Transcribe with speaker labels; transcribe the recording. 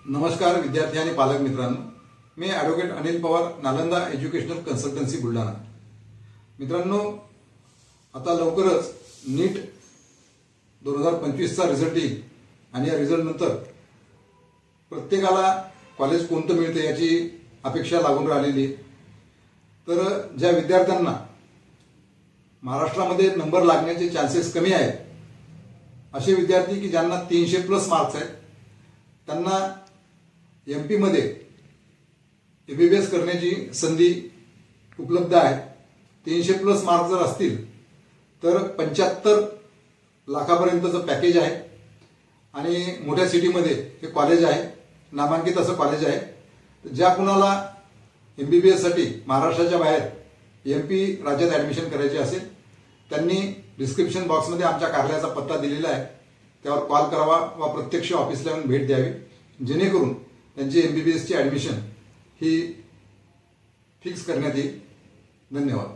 Speaker 1: नमस्कार विद्यार्थी आणि पालक मित्रांनो, मी advocate Anil Pawar, Nalanda educational consultancy Buldhana. मित्रांनो, आता लवकरच नीट 2025चा रिझल्ट येईल आणि या रिझल्ट नंतर प्रत्येकाला कॉलेज कोणतं मिळतं याची अपेक्षा लागून राहिलेली आहे। तर ज्या विद्यार्थ्यांना महाराष्ट्रामध्ये नंबर लागण्याचे चान्सेस कमी आहेत, असे विद्यार्थी की ज्यांना 300+ मार्क्स आहेत, त्यांना एमपी मध्ये एमबीबीएस करण्याची संधी उपलब्ध आहे। 300+ मार्क्स जर असतील तर 75 लाखापर्यंतचं पॅकेज आहे आणि मोठ्या सिटीमध्ये हे कॉलेज आहे, नामांकित असं कॉलेज आहे। ज्या कुणाला एमबीबीएस साठी महाराष्ट्राच्या बाहेर एमपी राज्यात ऍडमिशन करायचे असेल, त्यांनी डिस्क्रिप्शन बॉक्समध्ये आमच्या कार्यालयाचा पत्ता दिलेला आहे, त्यावर कॉल करावा व प्रत्यक्ष ऑफिसला येऊन भेट द्यावी, जेणेकरून त्यांची एमबीबीएसची ऍडमिशन ही फिक्स करण्यात येईल। धन्यवाद।